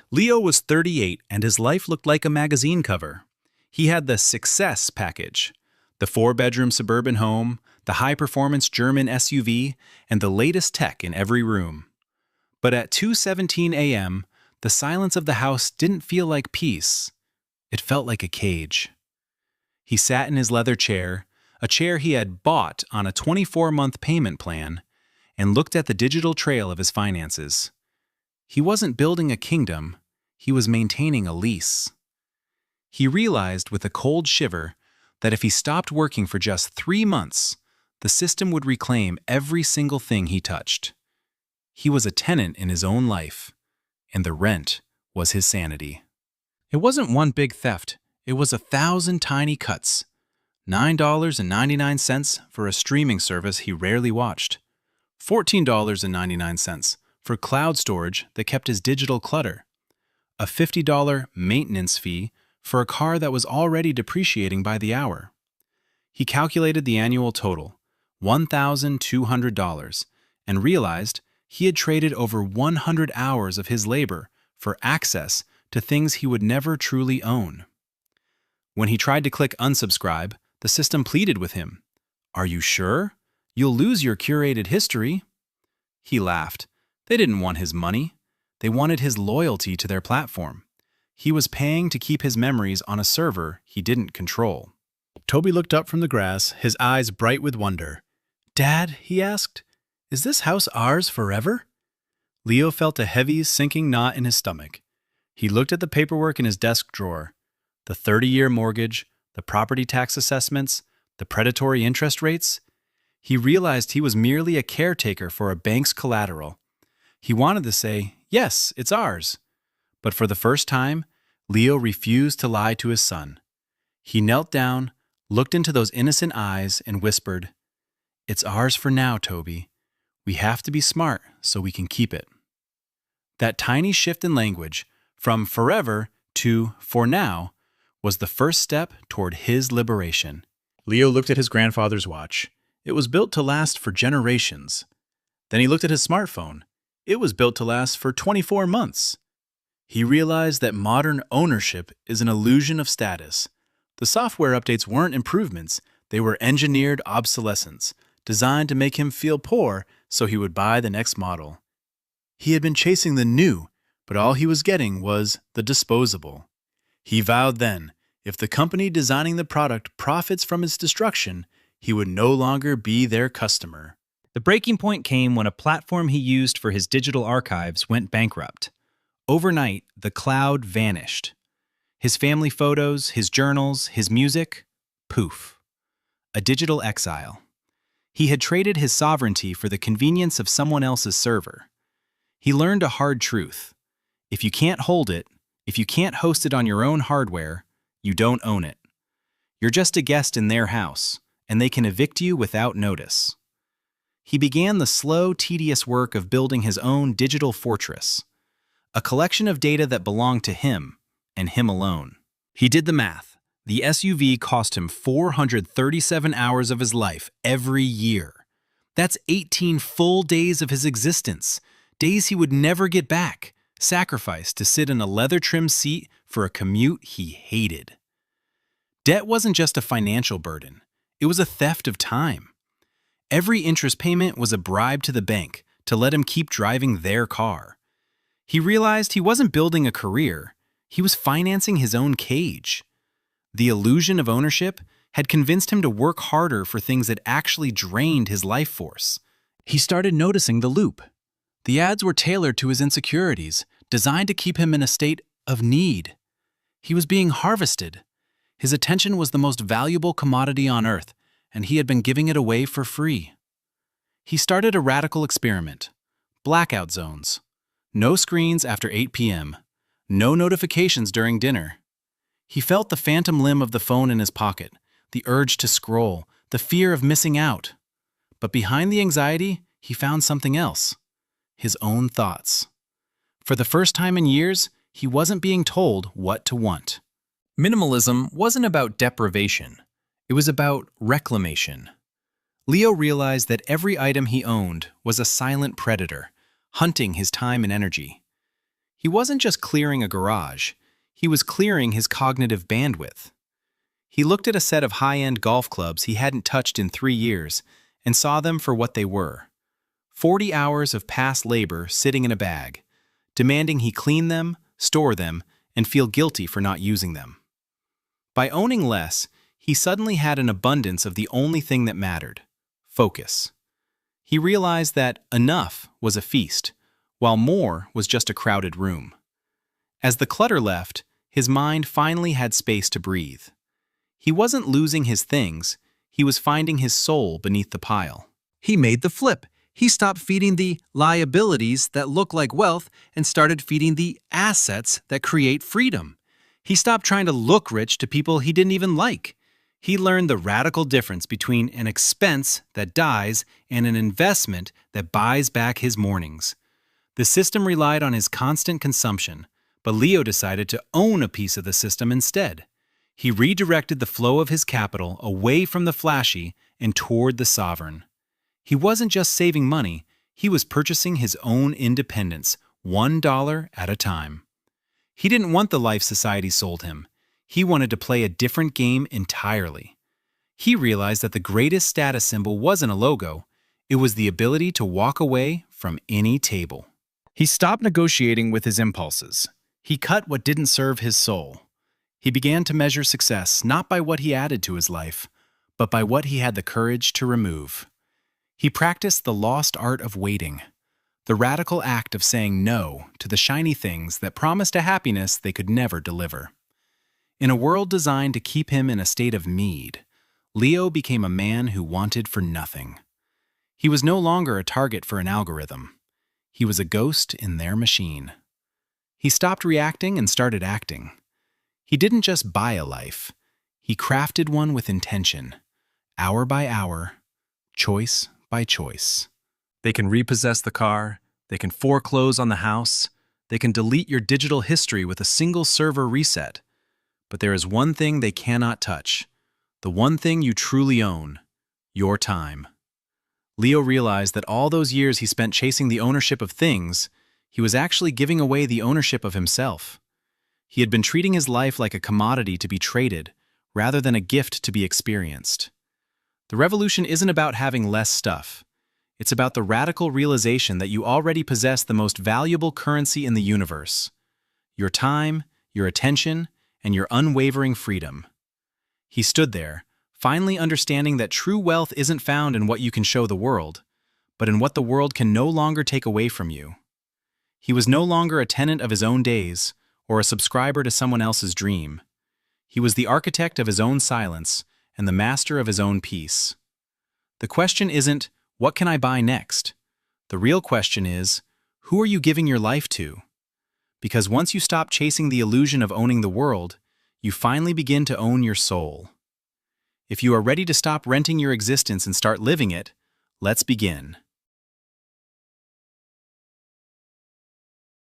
Leo was 38 and his life looked like a magazine cover. He had the success package, the 4-bedroom suburban home, the high-performance German SUV, and the latest tech in every room. But at 2:17 a.m., the silence of the house didn't feel like peace. It felt like a cage. He sat in his leather chair, a chair he had bought on a 24-month payment plan, and looked at the digital trail of his finances. He wasn't building a kingdom, he was maintaining a lease. He realized with a cold shiver that if he stopped working for just 3 months, the system would reclaim every single thing he touched. He was a tenant in his own life, and the rent was his sanity. It wasn't one big theft, it was 1,000 tiny cuts. $9.99 for a streaming service he rarely watched. $14.99 for cloud storage that kept his digital clutter. A $50 maintenance fee for a car that was already depreciating by the hour. He calculated the annual total, $1,200, and realized he had traded over 100 hours of his labor for access to things he would never truly own. When he tried to click unsubscribe, the system pleaded with him. "Are you sure? You'll lose your curated history." He laughed. They didn't want his money. They wanted his loyalty to their platform. He was paying to keep his memories on a server he didn't control. Toby looked up from the grass, his eyes bright with wonder. "Dad," he asked, "is this house ours forever?" Leo felt a heavy, sinking knot in his stomach. He looked at the paperwork in his desk drawer. The 30-year mortgage, the property tax assessments, the predatory interest rates. He realized he was merely a caretaker for a bank's collateral. He wanted to say, "Yes, it's ours." But for the first time, Leo refused to lie to his son. He knelt down, looked into those innocent eyes, and whispered, "It's ours for now, Toby. We have to be smart so we can keep it." That tiny shift in language, from forever to for now, was the first step toward his liberation. Leo looked at his grandfather's watch. It was built to last for generations. Then he looked at his smartphone. It was built to last for 24 months. He realized that modern ownership is an illusion of status. The software updates weren't improvements, they were engineered obsolescence, designed to make him feel poor so he would buy the next model. He had been chasing the new, but all he was getting was the disposable. He vowed then, if the company designing the product profits from its destruction, he would no longer be their customer. The breaking point came when a platform he used for his digital archives went bankrupt. Overnight, the cloud vanished. His family photos, his journals, his music, poof. A digital exile. He had traded his sovereignty for the convenience of someone else's server. He learned a hard truth. If you can't hold it, if you can't host it on your own hardware, you don't own it. You're just a guest in their house, and they can evict you without notice. He began the slow, tedious work of building his own digital fortress, a collection of data that belonged to him, and him alone. He did the math. The SUV cost him 437 hours of his life every year. That's 18 full days of his existence, days he would never get back, sacrificed to sit in a leather-trimmed seat for a commute he hated. Debt wasn't just a financial burden. It was a theft of time. Every interest payment was a bribe to the bank to let him keep driving their car. He realized he wasn't building a career. He was financing his own cage. The illusion of ownership had convinced him to work harder for things that actually drained his life force. He started noticing the loop. The ads were tailored to his insecurities, designed to keep him in a state of need. He was being harvested. His attention was the most valuable commodity on earth, and he had been giving it away for free. He started a radical experiment. Blackout zones. No screens after 8 p.m. No notifications during dinner. He felt the phantom limb of the phone in his pocket, the urge to scroll, the fear of missing out. But behind the anxiety, he found something else. His own thoughts. For the first time in years, he wasn't being told what to want. Minimalism wasn't about deprivation. It was about reclamation. Leo realized that every item he owned was a silent predator, hunting his time and energy. He wasn't just clearing a garage, he was clearing his cognitive bandwidth. He looked at a set of high-end golf clubs he hadn't touched in 3 years and saw them for what they were. 40 hours of past labor sitting in a bag, demanding he clean them, store them, and feel guilty for not using them. By owning less, he suddenly had an abundance of the only thing that mattered: focus. He realized that enough was a feast, while more was just a crowded room. As the clutter left, his mind finally had space to breathe. He wasn't losing his things, he was finding his soul beneath the pile. He made the flip. He stopped feeding the liabilities that look like wealth and started feeding the assets that create freedom. He stopped trying to look rich to people he didn't even like. He learned the radical difference between an expense that dies and an investment that buys back his mornings. The system relied on his constant consumption, but Leo decided to own a piece of the system instead. He redirected the flow of his capital away from the flashy and toward the sovereign. He wasn't just saving money, he was purchasing his own independence, $1 at a time. He didn't want the life society sold him. He wanted to play a different game entirely. He realized that the greatest status symbol wasn't a logo, it was the ability to walk away from any table. He stopped negotiating with his impulses. He cut what didn't serve his soul. He began to measure success not by what he added to his life, but by what he had the courage to remove. He practiced the lost art of waiting, the radical act of saying no to the shiny things that promised a happiness they could never deliver. In a world designed to keep him in a state of need, Leo became a man who wanted for nothing. He was no longer a target for an algorithm. He was a ghost in their machine. He stopped reacting and started acting. He didn't just buy a life. He crafted one with intention, hour by hour, choice by choice. They can repossess the car, they can foreclose on the house, they can delete your digital history with a single server reset. But there is one thing they cannot touch, the one thing you truly own: your time. Leo realized that all those years he spent chasing the ownership of things, he was actually giving away the ownership of himself. He had been treating his life like a commodity to be traded, rather than a gift to be experienced. The revolution isn't about having less stuff. It's about the radical realization that you already possess the most valuable currency in the universe: your time, your attention, and your unwavering freedom. He stood there, finally understanding that true wealth isn't found in what you can show the world, but in what the world can no longer take away from you. He was no longer a tenant of his own days, or a subscriber to someone else's dream. He was the architect of his own silence and the master of his own peace. The question isn't, what can I buy next? The real question is, who are you giving your life to? Because once you stop chasing the illusion of owning the world, you finally begin to own your soul. If you are ready to stop renting your existence and start living it, let's begin.